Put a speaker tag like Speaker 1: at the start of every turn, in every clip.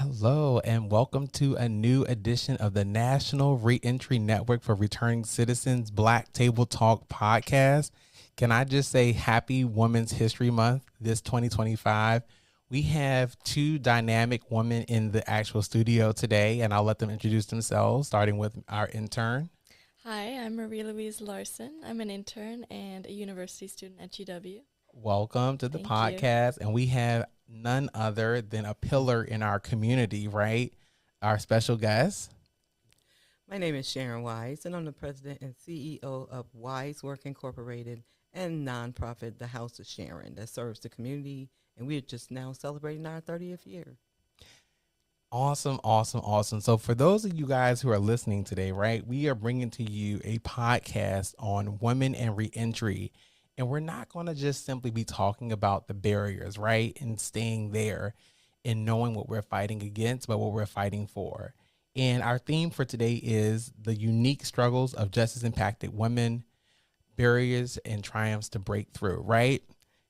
Speaker 1: Hello, and welcome to a new edition of the National Reentry Network for Returning Citizens Black Table Talk podcast. Can I just say happy Women's History Month this 2025? We have two dynamic women in the actual studio today, and I'll let them introduce themselves, starting with our intern.
Speaker 2: Hi, I'm Marie Louise Larson. I'm an intern and a university student at GW.
Speaker 1: Welcome to the
Speaker 2: Thank you.
Speaker 1: podcast. And we have none other than a pillar in our community, right? Our special guest.
Speaker 3: My name is Sharon Wise, and I'm the president and CEO of Wise Work Incorporated and nonprofit The House of Sharon that serves the community. And we're just now celebrating our 30th year.
Speaker 1: Awesome, awesome, awesome. So for those of you guys who are listening today, right, we are bringing to you a podcast on women and reentry. And we're not going to just simply be talking about the barriers, right, and staying there and knowing what we're fighting against, but what we're fighting for. And our theme for today is the unique struggles of justice impacted women, barriers and triumphs to break through, right?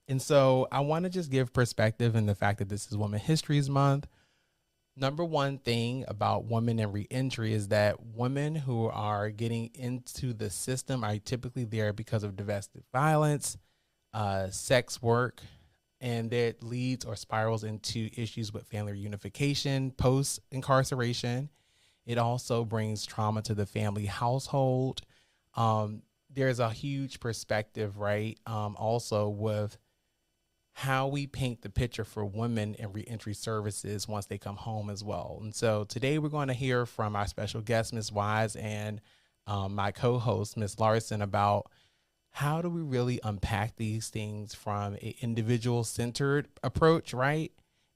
Speaker 1: And so I want to just give perspective in the fact that this is Women Histories Month. Number one thing about women and reentry is that women who are getting into the system are typically there because of domestic violence, sex work, and that leads or spirals into issues with family reunification, post-incarceration. It also brings trauma to the family household. There's a huge perspective, right? Also with how we paint the picture for women in reentry services once they come home as well. And so today we're going to hear from our special guest, Ms. Wise, and my co-host, Ms. Larson, about how do we really unpack these things from an individual-centered approach, right?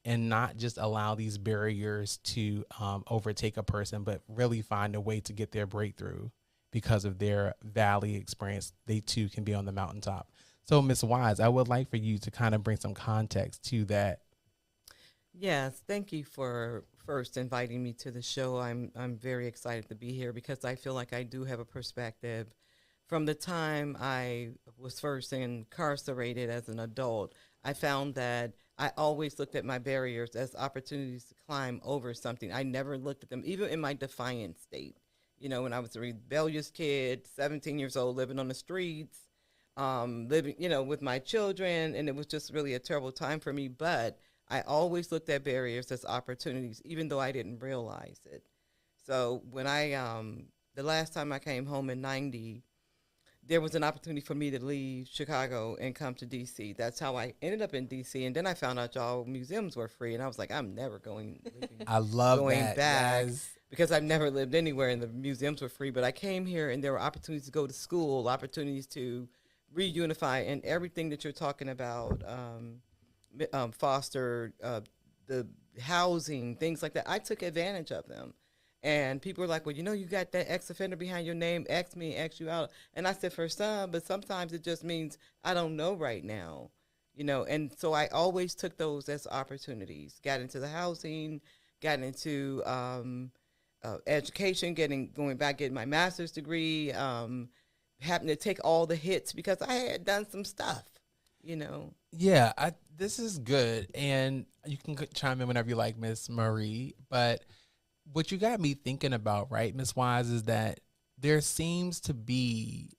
Speaker 1: And not just allow these barriers to overtake a person, but really find a way to get their breakthrough because of their valley experience. They too can be on the mountaintop. So, Ms. Wise, I would like for you to kind of bring some context to that.
Speaker 3: Yes, thank you for first inviting me to the show. I'm very excited to be here because I feel like I do have a perspective. From the time I was first incarcerated as an adult, I found that I always looked at my barriers as opportunities to climb over something. I never looked at them, even in my defiant state. You know, when I was a rebellious kid, 17 years old, living on the streets, living, with my children, and it was just really a terrible time for me. But I always looked at barriers as opportunities, even though I didn't realize it. So when the last time I came home in '90, there was an opportunity for me to leave Chicago and come to D.C. That's how I ended up in D.C. And then I found out y'all museums were free, and I was like, I'm never
Speaker 1: I love
Speaker 3: going
Speaker 1: that.
Speaker 3: back.
Speaker 1: Yes.
Speaker 3: Because I've never lived anywhere and the museums were free. But I came here and there were opportunities to go to school, opportunities to reunify, and everything that you're talking about, foster the housing, things like that. I took advantage of them. And people were like, well, you got that ex-offender behind your name, X me, X you out. And I said, for some, but sometimes it just means I don't know right now, And so I always took those as opportunities, got into the housing, got into education, going back, getting my master's degree, having to take all the hits because I had done some stuff.
Speaker 1: Yeah, this is good. And you can chime in whenever you like, Miss Marie. But what you got me thinking about, right, Miss Wise, is that there seems to be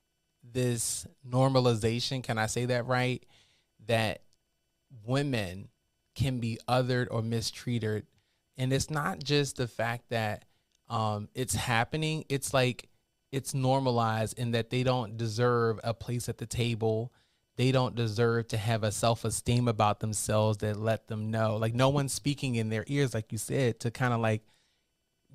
Speaker 1: this normalization, can I say that right, that women can be othered or mistreated. And it's not just the fact that it's happening. It's like it's normalized in that they don't deserve a place at the table. They don't deserve to have a self-esteem about themselves that let them know. Like no one's speaking in their ears, like you said, to kind of like,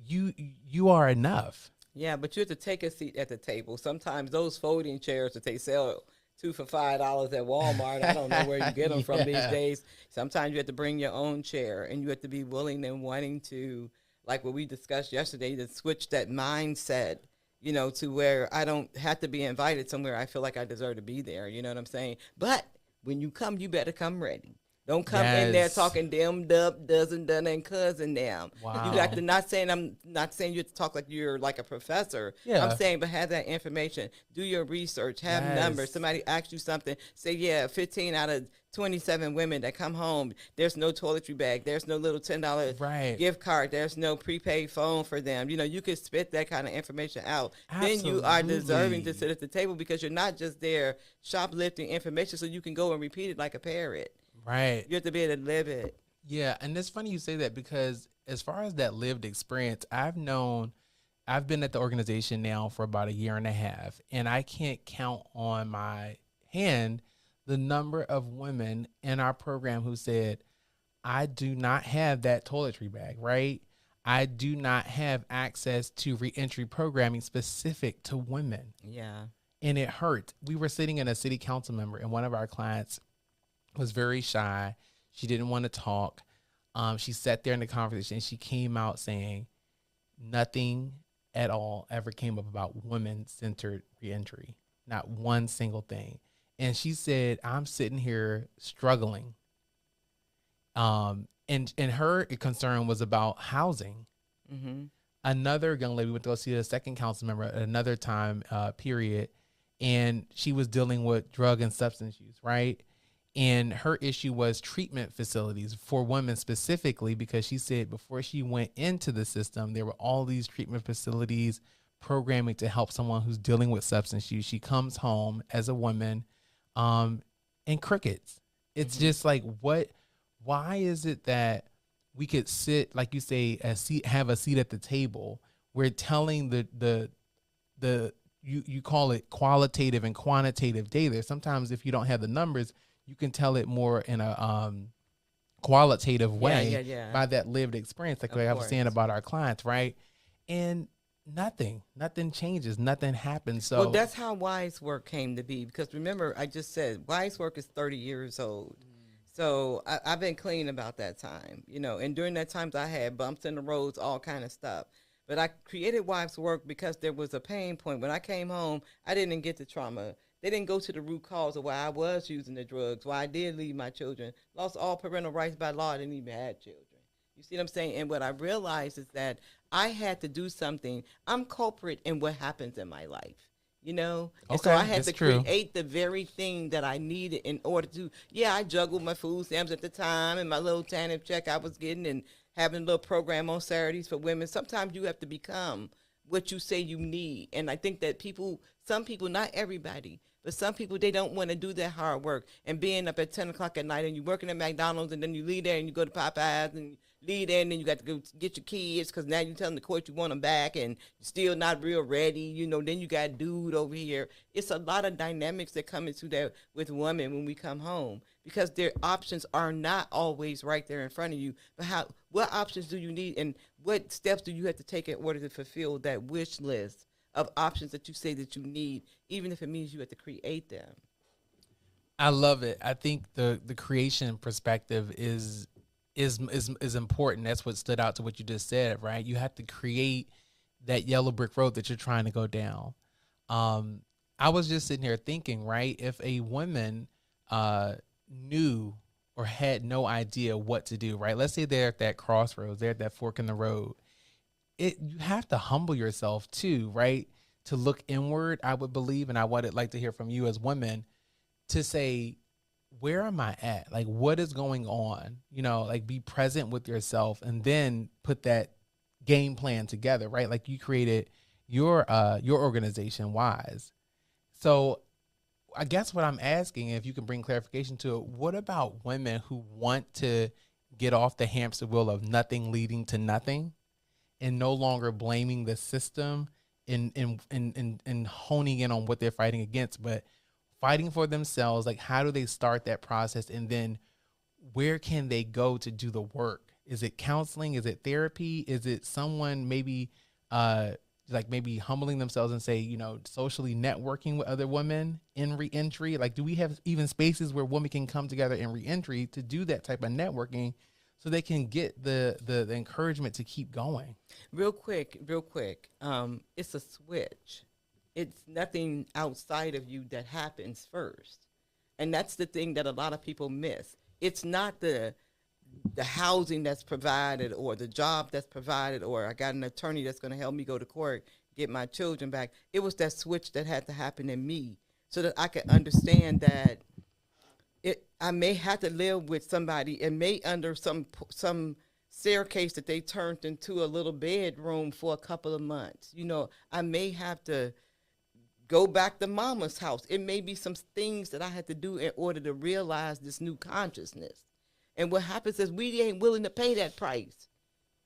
Speaker 1: you are enough.
Speaker 3: Yeah, but you have to take a seat at the table. Sometimes those folding chairs that they sell two for $5 at Walmart, I don't know where you get them from these days. Sometimes you have to bring your own chair, and you have to be willing and wanting to, like what we discussed yesterday, to switch that mindset, to where I don't have to be invited somewhere. I feel like I deserve to be there. You know what I'm saying? But when you come, you better come ready. Don't come in there talking them, dub, doesn't, done, and cousin them.
Speaker 1: Wow.
Speaker 3: You got to, I'm not saying you have to talk like you're like a professor.
Speaker 1: Yeah.
Speaker 3: I'm saying, but have that information. Do your research. Have numbers. Somebody asks you something. Say, yeah, 15 out of 27 women that come home. There's no toiletry bag. There's no little $10
Speaker 1: Right.
Speaker 3: gift card. There's no prepaid phone for them. You know, you could spit that kind of information out. Then you are deserving to
Speaker 1: Absolutely.
Speaker 3: sit at the table because you're not just there shoplifting information so you can go and repeat it like a parrot.
Speaker 1: Right.
Speaker 3: You have to be able to live it.
Speaker 1: Yeah, and it's funny you say that because as far as that lived experience, I've been at the organization now for about a year and a half, and I can't count on my hand the number of women in our program who said, I do not have that toiletry bag, right? I do not have access to reentry programming specific to women.
Speaker 3: Yeah.
Speaker 1: And it hurt. We were sitting in a city council member, and one of our clients was very shy. She didn't want to talk. She sat there in the conversation, and she came out saying nothing at all ever came up about women-centered reentry. Not one single thing. And she said, I'm sitting here struggling. And her concern was about housing.
Speaker 3: Mm-hmm.
Speaker 1: Another young lady went to go see a second council member at another time period, and she was dealing with drug and substance use, right? And her issue was treatment facilities for women specifically, because she said before she went into the system, there were all these treatment facilities programming to help someone who's dealing with substance use. She comes home as a woman, and crickets. It's just like, why is it that we could sit, like you say, have a seat at the table? We're telling you call it qualitative and quantitative data. Sometimes if you don't have the numbers, you can tell it more in a qualitative way by that lived experience, like I was saying about our clients, right? And nothing changes, nothing happens. So
Speaker 3: well, that's how Wise Work came to be. Because remember, I just said Wise Work is 30 years old. So I've been clean about that time, you know, and during that times I had bumps in the roads, all kind of stuff. But I created Wise Work because there was a pain point. When I came home, I didn't get the trauma. They didn't go to the root cause of why I was using the drugs, why I did leave my children, lost all parental rights by law, I didn't even have children. You see what I'm saying? And what I realized is that I had to do something. I'm culprit in what happens in my life, you know? And so I had to create the very thing that I needed in order to, I juggled my food stamps at the time and my little TANF check I was getting and having a little program on Saturdays for women. Sometimes you have to become what you say you need. And I think that some people, not everybody, but some people, they don't want to do that hard work and being up at 10 o'clock at night and you're working at McDonald's and then you leave there and you go to Popeyes and leave there and then you got to go get your kids because now you're telling the court you want them back and you're still not real ready. You know, then you got dude over here. It's a lot of dynamics that come into that with women when we come home because their options are not always right there in front of you. But what options do you need and what steps do you have to take in order to fulfill that wish list of options that you say that you need, even if it means you have to create them?
Speaker 1: I love it. I think the creation perspective is important. That's what stood out to what you just said, right? You have to create that yellow brick road that you're trying to go down. I was just sitting here thinking, right? If a woman knew or had no idea what to do, right? Let's say they're at that crossroads, they're at that fork in the road. You have to humble yourself too, right? To look inward, I would believe, and I would like to hear from you as women to say, where am I at? Like, what is going on? You know, like be present with yourself and then put that game plan together, right? Like you created your organization, Wise. So I guess what I'm asking, if you can bring clarification to it, what about women who want to get off the hamster wheel of nothing leading to nothing and no longer blaming the system and honing in on what they're fighting against, but fighting for themselves? Like, how do they start that process? And then where can they go to do the work? Is it counseling? Is it therapy? Is it someone maybe maybe humbling themselves and say, you know, socially networking with other women in reentry? Like, do we have even spaces where women can come together in reentry to do that type of networking so they can get the encouragement to keep going?
Speaker 3: Real quick. It's a switch. It's nothing outside of you that happens first. And that's the thing that a lot of people miss. It's not the housing that's provided or the job that's provided or I got an attorney that's going to help me go to court, get my children back. It was that switch that had to happen in me so that I could understand that I may have to live with somebody and may under some staircase that they turned into a little bedroom for a couple of months. You know, I may have to go back to mama's house. It may be some things that I had to do in order to realize this new consciousness. And what happens is we ain't willing to pay that price.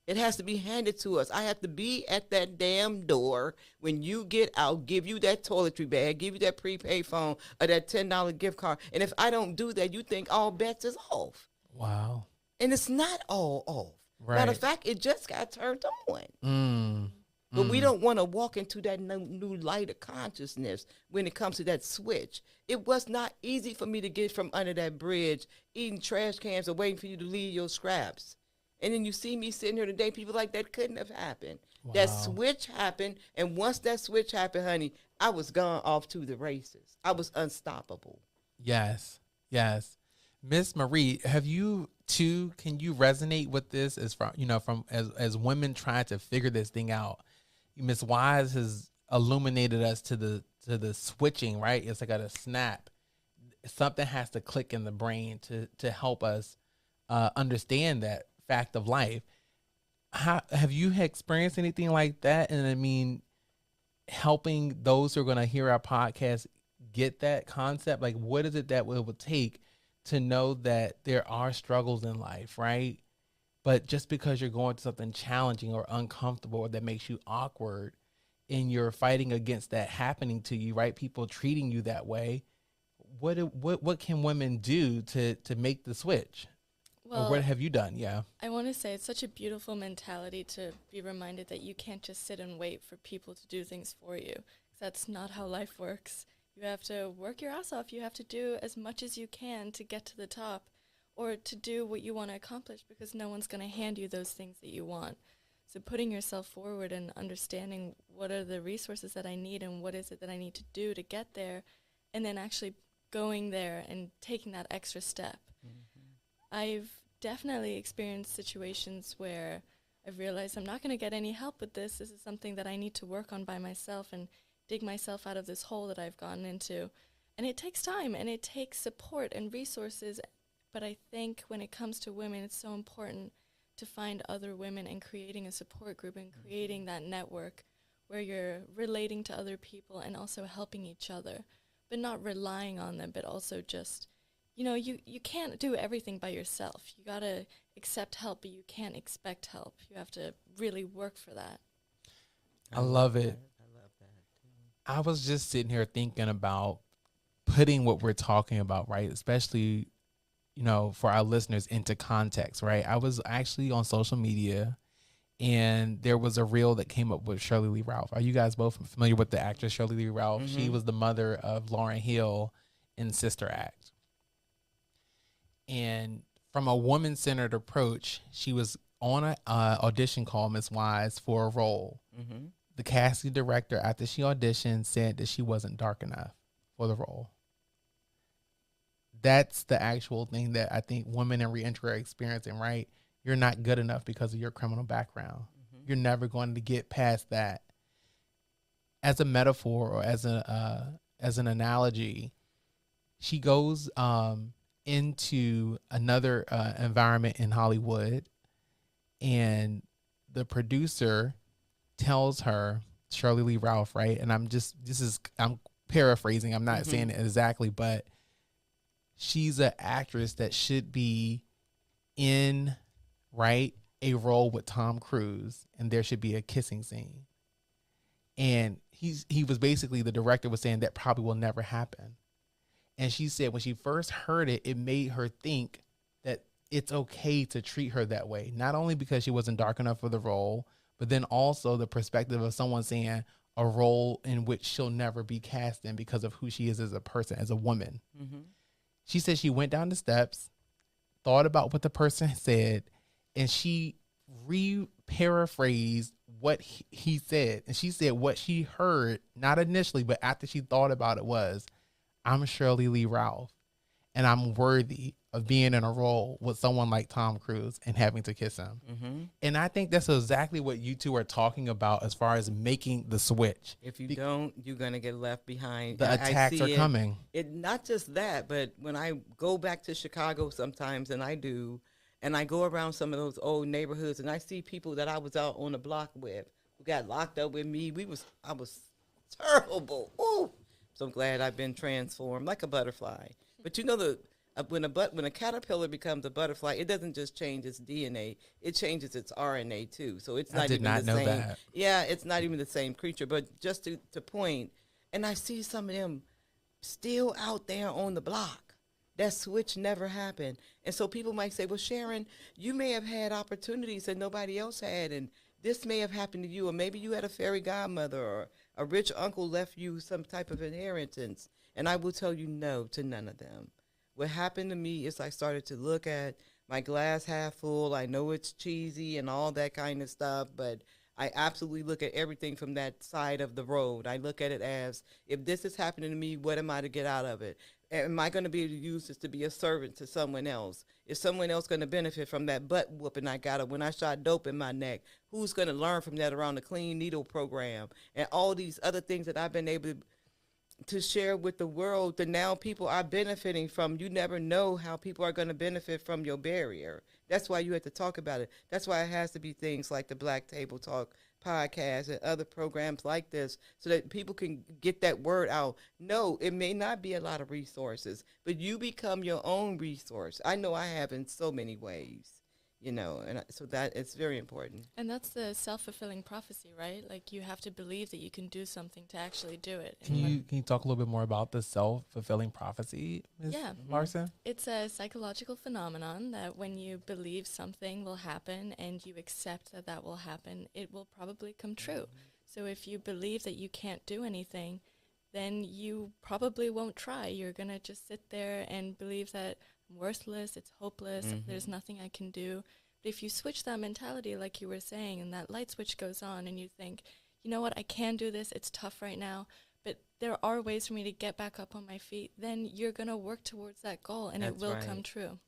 Speaker 3: It has to be handed to us. I have to be at that damn door when you get out, give you that toiletry bag, give you that prepaid phone or that $10 gift card. And if I don't do that, you think all bets is off.
Speaker 1: Wow.
Speaker 3: And it's not all off.
Speaker 1: Right.
Speaker 3: Matter of fact, it just got turned on.
Speaker 1: Mm.
Speaker 3: But we don't want to walk into that new light of consciousness when it comes to that switch. It was not easy for me to get from under that bridge, eating trash cans or waiting for you to leave your scraps. And then you see me sitting here today, people like that couldn't have happened.
Speaker 1: Wow.
Speaker 3: That switch happened, and once that switch happened, honey, I was gone off to the races. I was unstoppable.
Speaker 1: Yes. Yes. Miss Marie, have you too, can you resonate with this as from as women trying to figure this thing out? Miss Wise has illuminated us to the switching, right? It's like a snap. Something has to click in the brain to help us understand that fact of life. How have you experienced anything like that? And I mean, helping those who are going to hear our podcast get that concept. Like, what is it that it will take to know that there are struggles in life, right? But just because you're going through something challenging or uncomfortable or that makes you awkward, and you're fighting against that happening to you, right? People treating you that way. What can women do to make the switch?
Speaker 2: Well,
Speaker 1: or what have you done? Yeah.
Speaker 2: I want to say it's such a beautiful mentality to be reminded that you can't just sit and wait for people to do things for you. That's not how life works. You have to work your ass off. You have to do as much as you can to get to the top or to do what you want to accomplish, because no one's going to hand you those things that you want. So putting yourself forward and understanding what are the resources that I need and what is it that I need to do to get there, and then actually going there and taking that extra step. Mm-hmm. I've definitely experienced situations where I've realized I'm not going to get any help with this. This is something that I need to work on by myself and dig myself out of this hole that I've gotten into. And it takes time and it takes support and resources. But I think when it comes to women, it's so important to find other women and creating a support group and creating that network where you're relating to other people and also helping each other, but not relying on them, but also just, you know, you can't do everything by yourself. You got to accept help, but you can't expect help. You have to really work for that.
Speaker 1: I love it.
Speaker 3: I love that too.
Speaker 1: I was just sitting here thinking about putting what we're talking about, right? Especially, you know, for our listeners into context, right? I was actually on social media and there was a reel that came up with Shirley Lee Ralph. Are you guys both familiar with the actress Shirley Lee Ralph? Mm-hmm. She was the mother of Lauryn Hill in Sister Act. And from a woman-centered approach, she was on an audition call, Miss Wise, for a role. Mm-hmm. The casting director, after she auditioned, said that she wasn't dark enough for the role. That's the actual thing that I think women in reentry are experiencing, right? You're not good enough because of your criminal background. Mm-hmm. You're never going to get past that. As a metaphor or as an analogy, she goes into another environment in Hollywood, and the producer tells her, Shirley Lee Ralph, right? And I'm paraphrasing. I'm not saying it exactly, but she's an actress that should be in, right, a role with Tom Cruise, and there should be a kissing scene. And he was basically, the director was saying that probably will never happen. And she said when she first heard it, it made her think that it's okay to treat her that way. Not only because she wasn't dark enough for the role, but then also the perspective of someone saying a role in which she'll never be cast in because of who she is as a person, as a woman. Mm-hmm. She said she went down the steps, thought about what the person said, and she paraphrased what he said. And she said what she heard, not initially, but after she thought about it was, I'm Shirley Lee Ralph. and I'm worthy of being in a role with someone like Tom Cruise and having to kiss him.
Speaker 3: Mm-hmm.
Speaker 1: And I think that's exactly what you two are talking about as far as making the switch.
Speaker 3: If you don't, you're gonna get left behind.
Speaker 1: The attacks are coming.
Speaker 3: It not just that, but when I go back to Chicago sometimes, and I do, and I go around some of those old neighborhoods, and I see people that I was out on the block with who got locked up with me. I was terrible. Ooh, so I'm glad I've been transformed like a butterfly. But you know when a caterpillar becomes a butterfly, it doesn't just change its DNA; it changes its RNA too. So it's not
Speaker 1: did
Speaker 3: even
Speaker 1: not
Speaker 3: the
Speaker 1: know
Speaker 3: same.
Speaker 1: that.
Speaker 3: Yeah, it's not even the same creature. But just to point, and I see some of them still out there on the block. That switch never happened. And so people might say, well, Sharon, you may have had opportunities that nobody else had, and this may have happened to you, or maybe you had a fairy godmother or a rich uncle left you some type of inheritance. And I will tell you no to none of them. What happened to me is I started to look at my glass half full. I know it's cheesy and all that kind of stuff, but I absolutely look at everything from that side of the road. I look at it as, if this is happening to me, what am I to get out of it? Am I going to be able to use this to be a servant to someone else? Is someone else going to benefit from that butt whooping I got when I shot dope in my neck? Who's going to learn from that around the Clean Needle program and all these other things that I've been able to share with the world that now people are benefiting from? You never know how people are going to benefit from your barrier. That's why you have to talk about it. That's why it has to be things like the Black Table Talk podcast and other programs like this so that people can get that word out. No, it may not be a lot of resources, but you become your own resource. I know I have in so many ways. And so that it's very important.
Speaker 2: And that's the self-fulfilling prophecy, right? Like, you have to believe that you can do something to actually do it.
Speaker 1: Can you talk a little bit more about the self-fulfilling prophecy, Ms. Larson?
Speaker 2: It's a psychological phenomenon that when you believe something will happen and you accept that that will happen, it will probably come true. So if you believe that you can't do anything, then you probably won't try. You're going to just sit there and believe that I'm worthless, it's hopeless, there's nothing I can do. But if you switch that mentality, like you were saying, and that light switch goes on and you think, you know what, I can do this, it's tough right now, but there are ways for me to get back up on my feet, then you're going to work towards that goal and it will come true.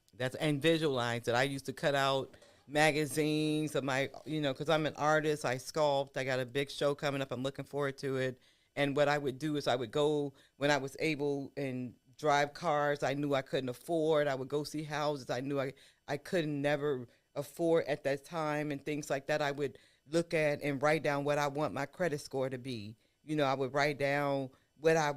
Speaker 3: And visualize it. I used to cut out magazines of my, because I'm an artist, I sculpt, I got a big show coming up, I'm looking forward to it. And what I would do is I would go when I was able and drive cars I knew I couldn't afford. I would go see houses I knew I couldn't never afford at that time and things like that. I would look at and write down what I want my credit score to be. I would write down where I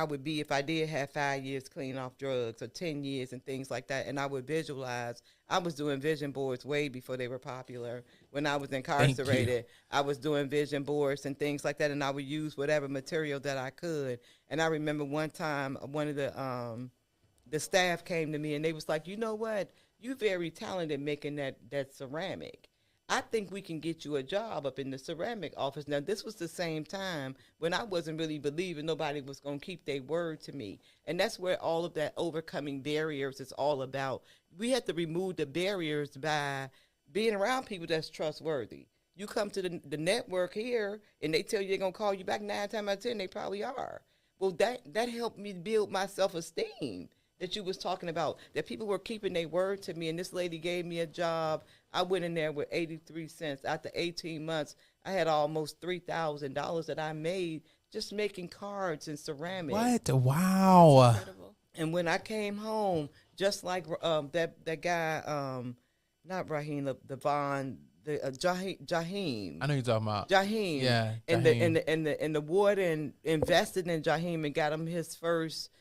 Speaker 3: would be if I did have 5 years clean off drugs or 10 years and things like that. And I would visualize. I was doing vision boards way before they were popular. When I was incarcerated, I was doing vision boards and things like that. And I would use whatever material that I could. And I remember one time one of the staff came to me and they was like, you know what? You're very talented making that ceramic. I think we can get you a job up in the ceramic office. Now, this was the same time when I wasn't really believing nobody was going to keep their word to me. And that's where all of that overcoming barriers is all about. We have to remove the barriers by being around people that's trustworthy. You come to the network here, and they tell you they're going to call you back 9 times out of 10, they probably are. Well, that helped me build my self-esteem that you was talking about, that people were keeping their word to me. And this lady gave me a job. I went in there with 83 cents. After 18 months, I had almost $3,000 that I made just making cards and ceramics.
Speaker 1: What? Wow.
Speaker 2: Incredible.
Speaker 3: And when I came home, just like that guy, not Raheem, the Vaughn, Jaheim.
Speaker 1: I know you're talking about.
Speaker 3: Jaheim.
Speaker 1: Yeah.
Speaker 3: Jaheim. And the warden invested in Jaheim and got him his first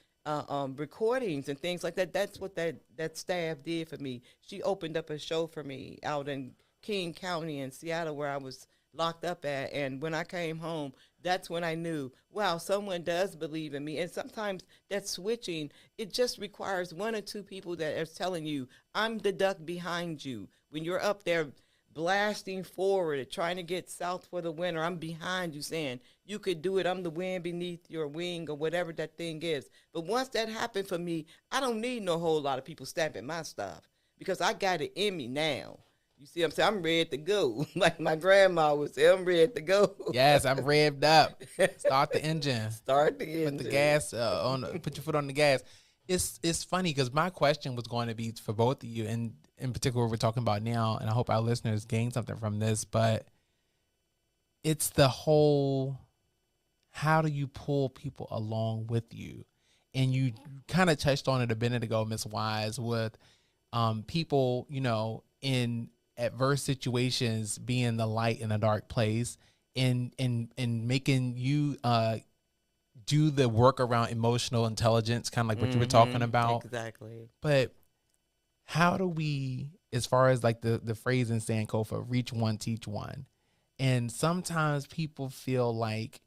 Speaker 3: recordings and things like that. That's what that staff did for me. She opened up a show for me out in King County in Seattle where I was locked up at. And when I came home, that's when I knew, wow, someone does believe in me. And sometimes that switching, it just requires 1 or 2 people that are telling you, I'm the duck behind you. When you're up there blasting forward, trying to get south for the winter, I'm behind you saying, you could do it. I'm the wind beneath your wing or whatever that thing is. But once that happened for me, I don't need no whole lot of people stamping my stuff because I got it in me now. You see what I'm saying? I'm ready to go. Like my grandma would say, I'm ready to go.
Speaker 1: Yes, I'm revved up. Start the engine.
Speaker 3: Start the engine.
Speaker 1: Put the gas put your foot on the gas. It's funny because my question was going to be for both of you, and in particular, we're talking about now, and I hope our listeners gain something from this. But it's the whole, how do you pull people along with you? And you kind of touched on it a minute ago, Miss Wise, with people, in adverse situations being the light in a dark place, and making you do the work around emotional intelligence, kind of like what you were talking about.
Speaker 3: Exactly.
Speaker 1: But how do we, as far as like the phrase in Sankofa, reach one, teach one? And sometimes people feel like,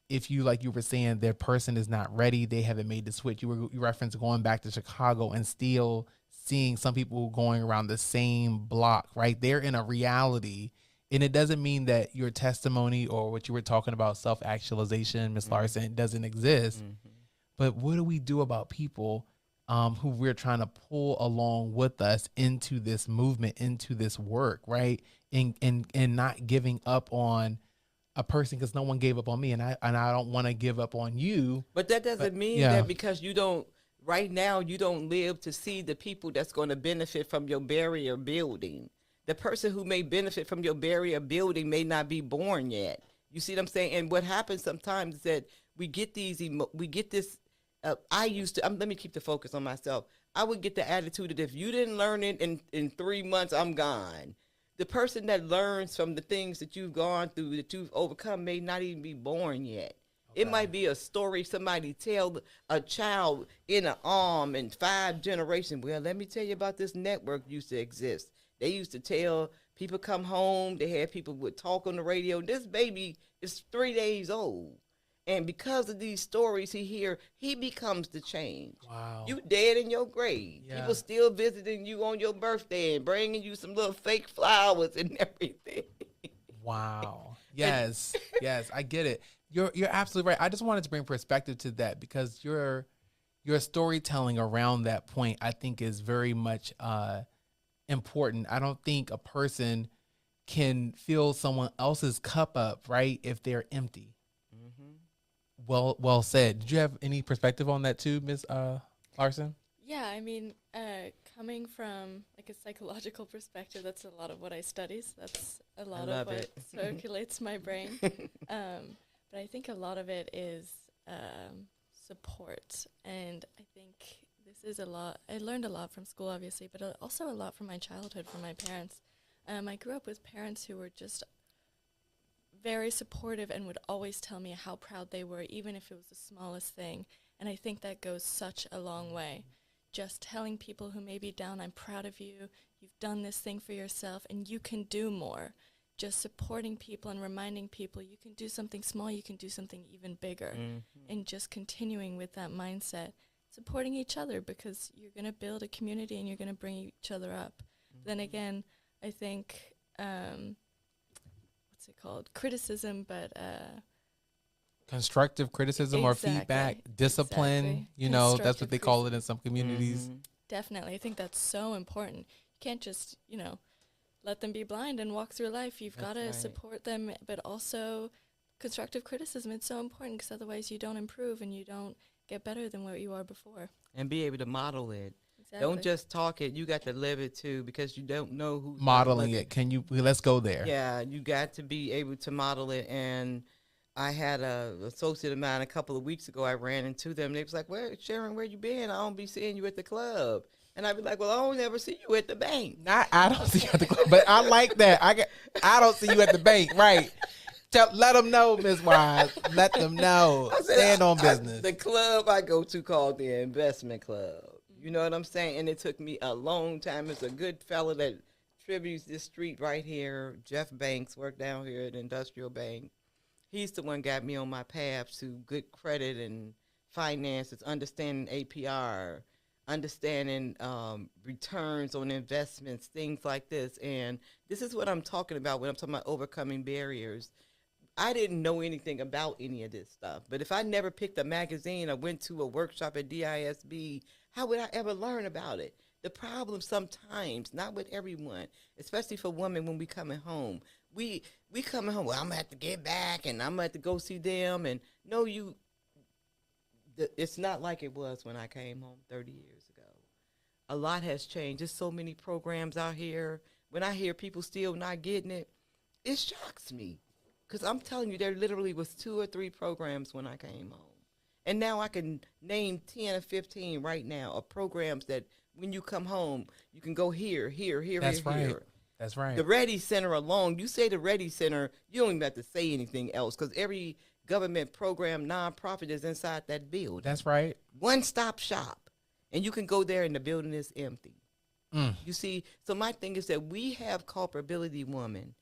Speaker 1: if you, like you were saying, their person is not ready, they haven't made the switch. You referenced going back to Chicago and still seeing some people going around the same block, right? They're in a reality. And it doesn't mean that your testimony or what you were talking about, self-actualization, Miss Larson, doesn't exist. But what do we do about people who we're trying to pull along with us into this movement, into this work, right? And not giving up on a person, because no one gave up on me, and I don't want to give up on you.
Speaker 3: But that doesn't mean that because you don't, right now, you don't live to see the people that's going to benefit from your barrier building. The person who may benefit from your barrier building may not be born yet. You see what I'm saying? And what happens sometimes is that we get these, we get this. I used to, let me keep the focus on myself. I would get the attitude that if you didn't learn it in 3 months, I'm gone. The person that learns from the things that you've gone through, that you've overcome, may not even be born yet. Okay. It might be a story somebody tell a child in an arm in 5 generations. Well, let me tell you about this network used to exist. They used to tell people come home. They had people would talk on the radio. This baby is 3 days old. And because of these stories he hear, he becomes the change.
Speaker 1: Wow.
Speaker 3: You dead in your grave. Yeah. People still visiting you on your birthday and bringing you some little fake flowers and everything.
Speaker 1: Wow. Yes. Yes, I get it. You're absolutely right. I just wanted to bring perspective to that, because your storytelling around that point, I think, is very much important. I don't think a person can fill someone else's cup up, right, if they're empty. Well said. Did you have any perspective on that too, Ms. Larson?
Speaker 2: Yeah, I mean, coming from like a psychological perspective, that's a lot of what I study. So that's a lot of what circulates my brain. But I think a lot of it is support. And I think this is a lot. I learned a lot from school, obviously, but also a lot from my childhood, from my parents. I grew up with parents who were just very supportive and would always tell me how proud they were, even if it was the smallest thing. And I think that goes such a long way. Just telling people who may be down, I'm proud of you, you've done this thing for yourself, and you can do more. Just supporting people and reminding people you can do something small, you can do something even bigger. And just continuing with that mindset, supporting each other, because you're going to build a community and you're going to bring each other up. Then again, I think what's it called? Criticism, but
Speaker 1: constructive criticism or feedback, discipline, that's what they call it in some communities.
Speaker 2: Definitely. I think that's so important. You can't just, let them be blind and walk through life. You've got to support them, but also constructive criticism. It's so important, because otherwise you don't improve and you don't get better than what you are before.
Speaker 3: And be able to model it. Exactly. Don't just talk it. You got to live it too, because you don't know who's
Speaker 1: modeling it. Let's go there.
Speaker 3: Yeah, you got to be able to model it. And I had an associate of mine a couple of weeks ago. I ran into them. They was like, "Well, Sharon, where you been? I don't be seeing you at the club." And I'd be like, "Well, I don't ever see you at the bank."
Speaker 1: I don't see you at the club, but I like that. I don't see you at the bank, right? Let them know, Ms. Wise. Let them know. Stand on business.
Speaker 3: The club I go to called the Investment Club. You know what I'm saying? And it took me a long time. It's a good fella that tributes this street right here. Jeff Banks worked down here at Industrial Bank. He's the one got me on my path to good credit and finances, understanding APR, understanding returns on investments, things like this. And this is what I'm talking about when I'm talking about overcoming barriers. I didn't know anything about any of this stuff. But if I never picked a magazine or went to a workshop at DISB, how would I ever learn about it? The problem sometimes, not with everyone, especially for women when we coming home. We coming home, well, I'm going to have to get back and I'm going to have to go see them. And no, it's not like it was when I came home 30 years ago. A lot has changed. There's so many programs out here. When I hear people still not getting it, it shocks me. Because I'm telling you, there literally was 2 or 3 programs when I came home. And now I can name 10 or 15 right now of programs that when you come home, you can go here, here, here,
Speaker 1: That's
Speaker 3: here,
Speaker 1: right.
Speaker 3: here.
Speaker 1: That's right.
Speaker 3: The Ready Center alone, you say the Ready Center, you don't even have to say anything else because every government program, nonprofit is inside that building.
Speaker 1: That's right.
Speaker 3: One-stop shop. And you can go there and the building is empty. You see, so my thing is that we have culpability, woman.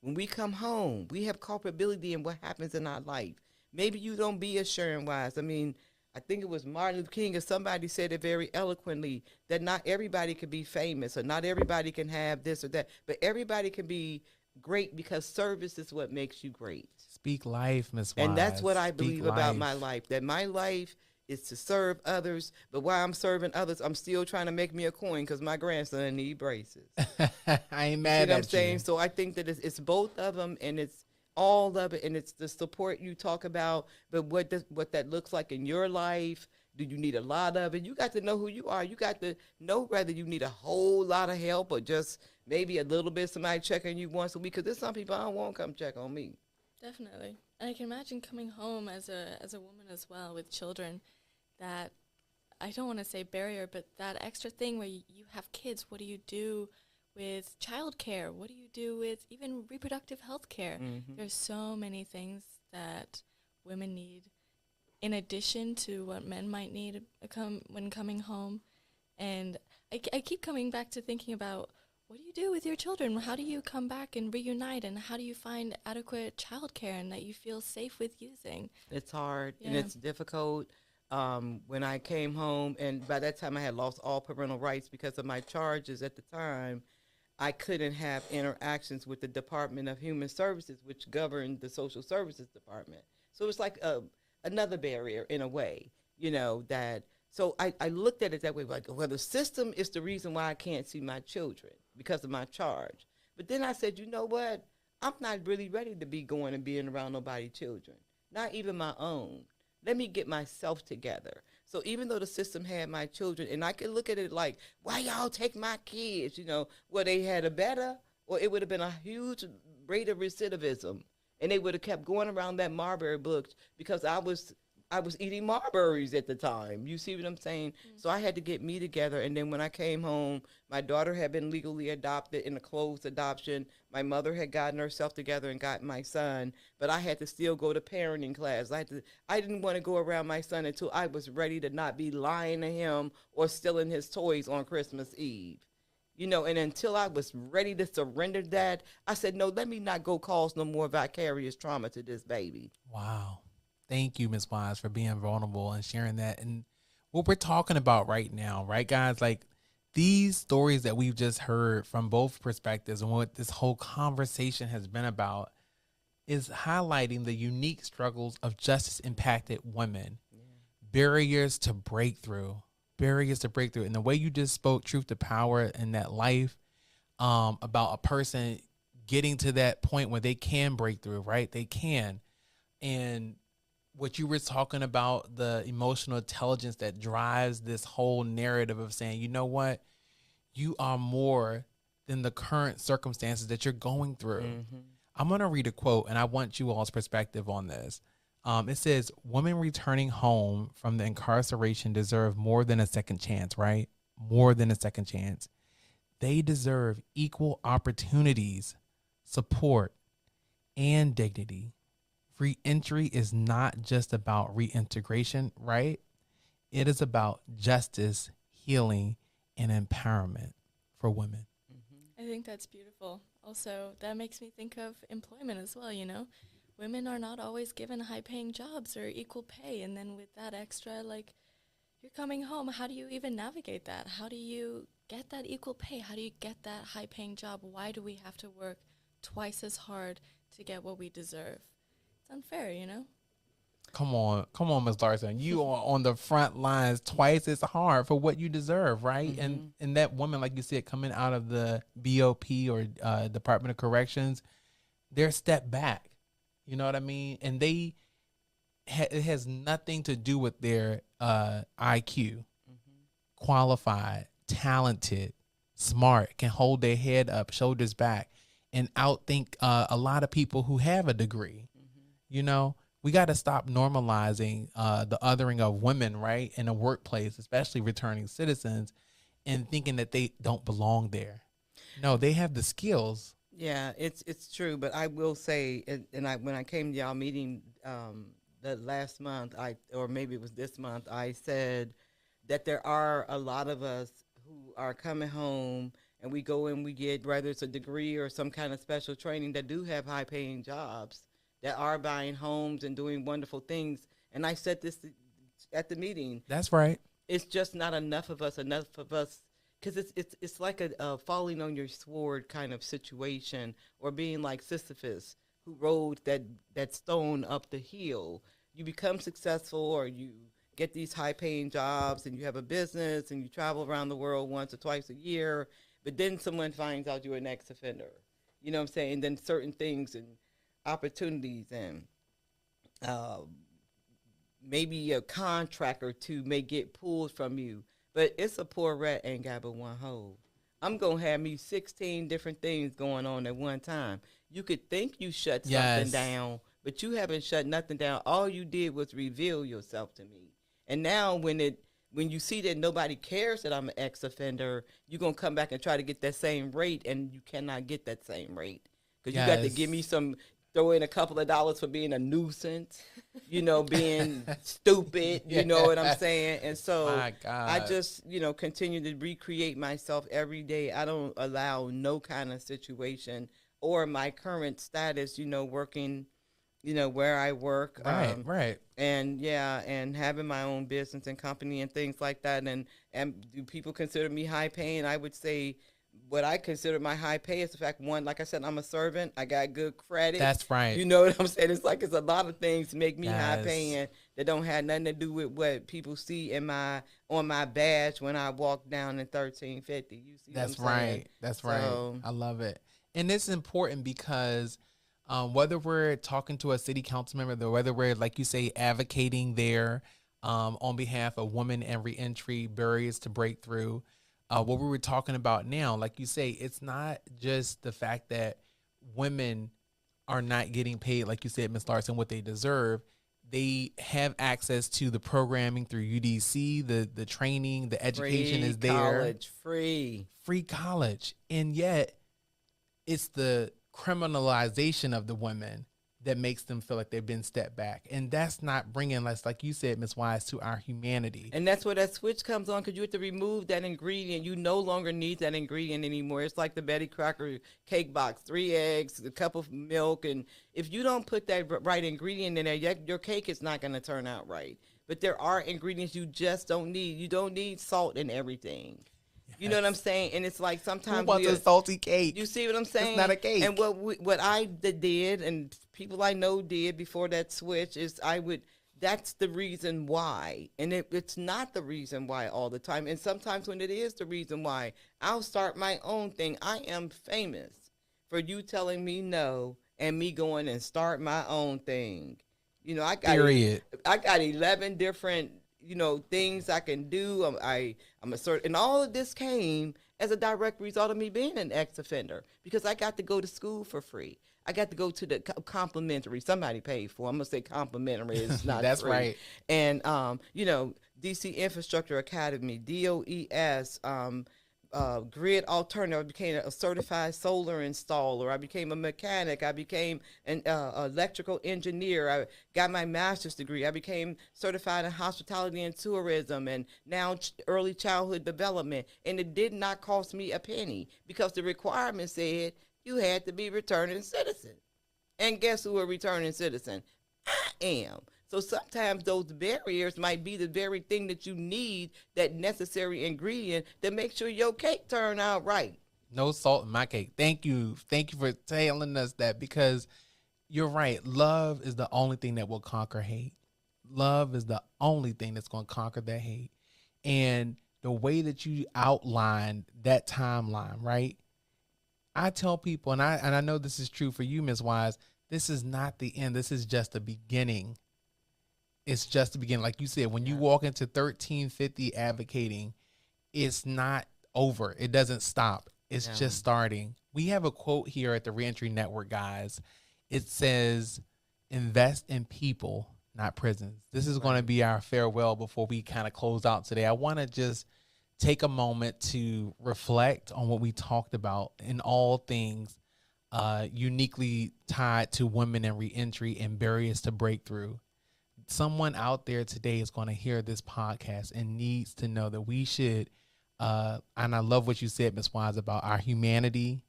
Speaker 3: When we come home, we have culpability in what happens in our life. Maybe you don't be as Sharon wise. I mean, I think it was Martin Luther King or somebody said it very eloquently that not everybody can be famous or not everybody can have this or that, but everybody can be great because service is what makes you great.
Speaker 1: Speak life, Miss Wise.
Speaker 3: And that's what I
Speaker 1: Speak
Speaker 3: believe about
Speaker 1: life.
Speaker 3: my life, that my life is to serve others, but while I'm serving others, I'm still trying to make me a coin because my grandson need braces.
Speaker 1: I ain't
Speaker 3: See
Speaker 1: mad
Speaker 3: what I'm
Speaker 1: at
Speaker 3: saying?
Speaker 1: you.
Speaker 3: So I think that it's both of them, and it's all of it, and it's the support you talk about. But what that looks like in your life? Do you need a lot of it? You got to know who you are. You got to know whether you need a whole lot of help or just maybe a little bit. Somebody checking you once a week, because there's some people I don't want come check on me.
Speaker 2: Definitely. And I can imagine coming home as a woman as well with children, that I don't want to say barrier, but that extra thing where you have kids. What do you do with childcare? What do you do with even reproductive health care? There's so many things that women need in addition to what men might need when coming home. And I keep coming back to thinking about, what do you do with your children? How do you come back and reunite? And how do you find adequate childcare and that you feel safe with using?
Speaker 3: It's hard and
Speaker 2: Yeah.
Speaker 3: it's difficult. When I came home, and by that time I had lost all parental rights because of my charges at the time, I couldn't have interactions with the Department of Human Services, which governed the Social Services Department. So it's like another barrier in a way, that. So I looked at it that way, like, well, the system is the reason why I can't see my children because of my charge. But then I said, you know what? I'm not really ready to be going and being around nobody's children, not even my own. Let me get myself together. So even though the system had my children, and I could look at it like, why y'all take my kids? Well, they had a better, or it would have been a huge rate of recidivism. And they would have kept going around that Marbury book because I was eating Marburys at the time. You see what I'm saying? So I had to get me together. And then when I came home, my daughter had been legally adopted in a closed adoption. My mother had gotten herself together and got my son. But I had to still go to parenting class. I didn't want to go around my son until I was ready to not be lying to him or stealing his toys on Christmas Eve. And until I was ready to surrender that, I said, no, let me not go cause no more vicarious trauma to this baby.
Speaker 1: Wow. Thank you, Ms. Wise, for being vulnerable and sharing that. And what we're talking about right now, right, guys? Like, these stories that we've just heard from both perspectives and what this whole conversation has been about is highlighting the unique struggles of justice impacted women, barriers to breakthrough. And the way you just spoke truth to power in that life, about a person getting to that point where they can break through, right? They can. And what you were talking about, the emotional intelligence that drives this whole narrative of saying, you know what, you are more than the current circumstances that you're going through. I'm going to read a quote, and I want you all's perspective on this. It says, women returning home from the incarceration deserve more than a second chance, right? More than a second chance. They deserve equal opportunities, support, and dignity. Reentry is not just about reintegration, right? It is about justice, healing, and empowerment for women.
Speaker 2: I think that's beautiful. Also, that makes me think of employment as well, Women are not always given high-paying jobs or equal pay, and then with that extra, like, you're coming home, how do you even navigate that? How do you get that equal pay? How do you get that high-paying job? Why do we have to work twice as hard to get what we deserve? It's unfair,
Speaker 1: Come on, Ms. Larson. You are on the front lines twice as hard for what you deserve, right? And that woman, like you said, coming out of the BOP or Department of Corrections, they're a step back. You know what I mean? And they it has nothing to do with their IQ.
Speaker 3: Mm-hmm.
Speaker 1: Qualified, talented, smart, can hold their head up, shoulders back, and outthink a lot of people who have a degree.
Speaker 3: Mm-hmm.
Speaker 1: You know, we got to stop normalizing the othering of women, right, in the workplace, especially returning citizens, and thinking that they don't belong there. No, they have the skills.
Speaker 3: Yeah, it's true, but I will say, and I when I came to y'all meeting the last month, or maybe it was this month, I said that there are a lot of us who are coming home and we go and we get, whether it's a degree or some kind of special training, that do have high paying jobs, that are buying homes and doing wonderful things. And I said this at the meeting.
Speaker 1: That's right.
Speaker 3: It's just not enough of us, because it's like a falling on your sword kind of situation, or being like Sisyphus, who rolled that stone up the hill. You become successful, or you get these high paying jobs, and you have a business, and you travel around the world once or twice a year, but then someone finds out you're an ex-offender. You know what I'm saying? Then certain things and opportunities and uh, maybe a contract or two may get pulled from you. But it's a poor rat ain't got but one hole. I'm going to have me 16 different things going on at one time. You could think you shut something
Speaker 1: Yes.
Speaker 3: down, but you haven't shut nothing down. All you did was reveal yourself to me. And now when you see that nobody cares that I'm an ex-offender, you're going to come back and try to get that same rate, and you cannot get that same rate. Because you got to give me throw in a couple of dollars for being a nuisance, being stupid, you know what I'm saying? And so
Speaker 1: My God.
Speaker 3: I just, continue to recreate myself every day. I don't allow no kind of situation or my current status, working, where I work.
Speaker 1: Right, right.
Speaker 3: And yeah, and having my own business and company and things like that. And do people consider me high paying? I would say what I consider my high pay is the fact, one, like I said, I'm a servant. I got good credit.
Speaker 1: That's right.
Speaker 3: You know what I'm saying? It's a lot of things to make me high
Speaker 1: Yes.
Speaker 3: paying that don't have nothing to do with what people see on my badge when I walk down in 1350. You see
Speaker 1: That's
Speaker 3: what I'm saying?
Speaker 1: right. That's
Speaker 3: So-
Speaker 1: right. I love it. And it's important because whether we're talking to a city council member, or whether we're, like you say, advocating there on behalf of women and reentry, barriers to breakthrough, what we were talking about now, like you say, it's not just the fact that women are not getting paid, like you said, Ms. Larson, what they deserve. They have access to the programming through UDC, the training, the education
Speaker 3: Free
Speaker 1: is there.
Speaker 3: college, free
Speaker 1: College. And yet it's the criminalization of the women that makes them feel like they've been stepped back. And that's not bringing us, like you said, Ms. Wise, to our humanity.
Speaker 3: And that's where that switch comes on, because you have to remove that ingredient. You no longer need that ingredient anymore. It's like the Betty Crocker cake box, 3 eggs, a cup of milk. And if you don't put that right ingredient in there, your cake is not going to turn out right. But there are ingredients you just don't need. You don't need salt in everything. You know what I'm saying? And it's like sometimes
Speaker 1: Who wants a salty cake?
Speaker 3: You see what I'm saying?
Speaker 1: It's not a cake.
Speaker 3: And what I did, and people I know did before that switch, is that's the reason why. And it's not the reason why all the time. And sometimes when it is the reason why, I'll start my own thing. I am famous for you telling me no and me going and start my own thing. I got
Speaker 1: Period.
Speaker 3: I got 11 different things I can do. I'm a certain, and all of this came as a direct result of me being an ex-offender, because I got to go to school for free. I got to go to the complimentary. Somebody paid for. I'm gonna say complimentary. It's not.
Speaker 1: That's
Speaker 3: free.
Speaker 1: right.
Speaker 3: And DC Infrastructure Academy, DOES. Grid alternative. I became a certified solar installer. I became a mechanic. I became an electrical engineer. I got my master's degree. I became certified in hospitality and tourism, and now early childhood development. And it did not cost me a penny, because the requirement said you had to be returning citizen. And guess who a returning citizen? I am. So sometimes those barriers might be the very thing that you need, that necessary ingredient that makes sure your cake turn out right.
Speaker 1: No salt in my cake. Thank you. Thank you for telling us that, because you're right. Love is the only thing that will conquer hate. Love is the only thing that's going to conquer that hate. And the way that you outlined that timeline, right? I tell people, and I know this is true for you, Ms. Wise, this is not the end. This is just the beginning. it's just the beginning. Like you said, when you
Speaker 3: Yeah.
Speaker 1: walk into 1350 advocating, it's not over. It doesn't stop. It's
Speaker 3: No.
Speaker 1: just starting. We have a quote here at the Reentry Network, guys. It says, invest in people, not prisons. This is going to
Speaker 3: Right.
Speaker 1: be our farewell before we kind of close out today. I want to just take a moment to reflect on what we talked about in all things uniquely tied to women and reentry and barriers to breakthrough. Someone out there today is going to hear this podcast and needs to know that we should, and I love what you said, Ms. Wise, about our humanity,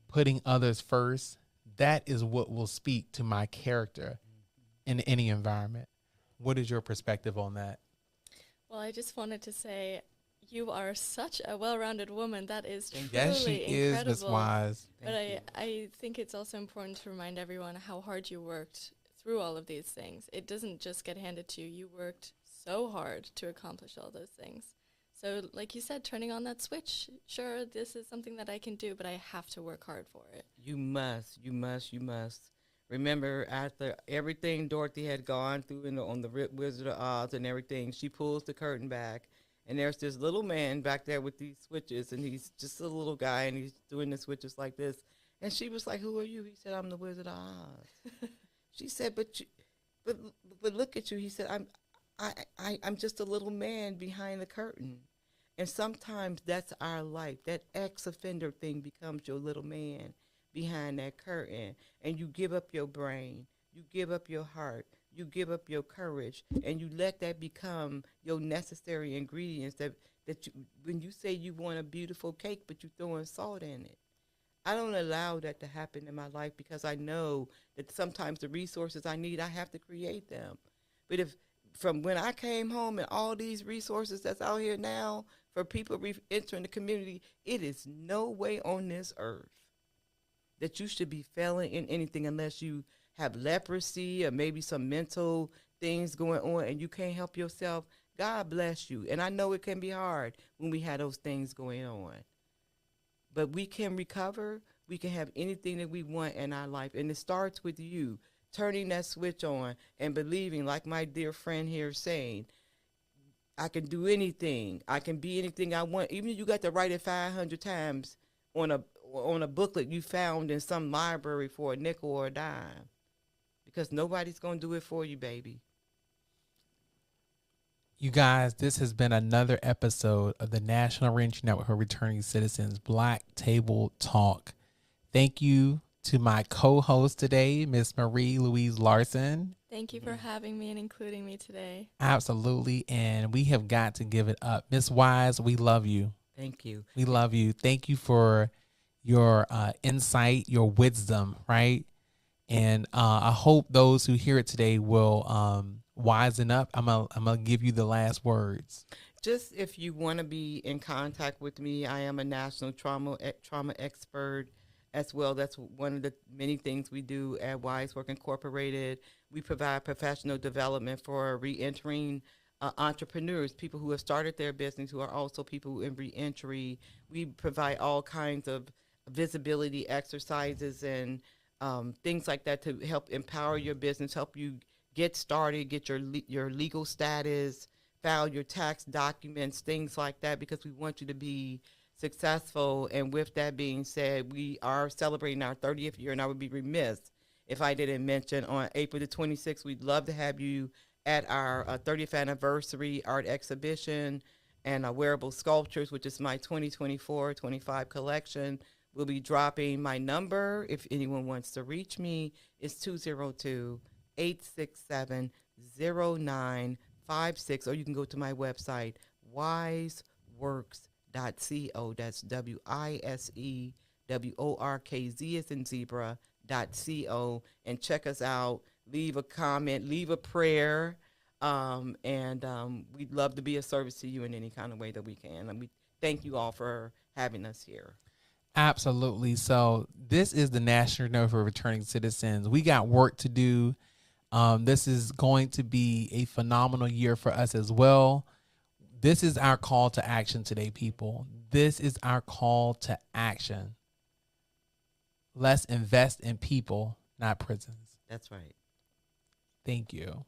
Speaker 1: putting others first. That is what will speak to my character in any environment. What is your perspective on that?
Speaker 2: Well, I just wanted to say you are such a well-rounded woman. That is
Speaker 3: Thank
Speaker 1: Yes, she
Speaker 2: truly
Speaker 1: is, Ms.
Speaker 2: incredible.
Speaker 1: Wise.
Speaker 2: But
Speaker 3: Thank you.
Speaker 2: I think it's also important to remind everyone how hard you worked through all of these things. It doesn't just get handed to you. You worked so hard to accomplish all those things. So like you said, turning on that switch, sure, this is something that I can do, but I have to work hard for it.
Speaker 3: You must, you must, you must. Remember, after everything Dorothy had gone through on the Wizard of Oz and everything, she pulls the curtain back, and there's this little man back there with these switches, and he's just a little guy, and he's doing the switches like this. And she was like, "Who are you?" He said, "I'm the Wizard of Oz." She said, "But look at you." He said, I'm just a little man behind the curtain." And sometimes that's our life. That ex-offender thing becomes your little man behind that curtain. And you give up your brain. You give up your heart. You give up your courage. And you let that become your necessary ingredients that you, when you say you want a beautiful cake, but you're throwing salt in it. I don't allow that to happen in my life because I know that sometimes the resources I need, I have to create them. But if from when I came home and all these resources that's out here now for people entering the community, it is no way on this earth that you should be failing in anything unless you have leprosy or maybe some mental things going on and you can't help yourself. God bless you. And I know it can be hard when we have those things going on. But we can recover. We can have anything that we want in our life. And it starts with you turning that switch on and believing, like my dear friend here is saying, I can do anything. I can be anything I want. Even if you got to write it 500 times on a booklet you found in some library for a nickel or a dime. Because nobody's going to do it for you, baby.
Speaker 1: You guys, this has been another episode of the National Reentry Network for Returning Citizens Black Table Talk. Thank you to my co-host today, Miss Marie Louise Larson.
Speaker 2: Thank you for having me and including me today.
Speaker 1: Absolutely. And we have got to give it up. Miss Wise, we love you.
Speaker 3: Thank you.
Speaker 1: We love you. Thank you for your insight, your wisdom, right? And I hope those who hear it today will wisen up. I'm gonna give you the last words.
Speaker 3: Just if you want to be in contact with me, I am a national trauma expert as well. That's one of the many things we do at Wise Work Incorporated. We provide professional development for reentering entrepreneurs, people who have started their business, who are also people in reentry. We provide all kinds of visibility exercises and things like that to help empower your business, help you get started, get your legal status, file your tax documents, things like that, because we want you to be successful. And with that being said, we are celebrating our 30th year, and I would be remiss if I didn't mention on April the 26th, we'd love to have you at our 30th anniversary art exhibition and wearable sculptures, which is my 2024-25 collection. We'll be dropping my number. If anyone wants to reach me, it's 202-867-0956, or you can go to my website, wiseworks.co. That's WISEWORKZ as in zebra.co, and check us out. Leave a comment, leave a prayer, and we'd love to be of service to you in any kind of way that we can. And we thank you all for having us here.
Speaker 1: Absolutely. So this is the National Network for Returning Citizens. We got work to do. This is going to be a phenomenal year for us as well. This is our call to action today, people. This is our call to action. Let's invest in people, not prisons.
Speaker 3: That's right.
Speaker 1: Thank you.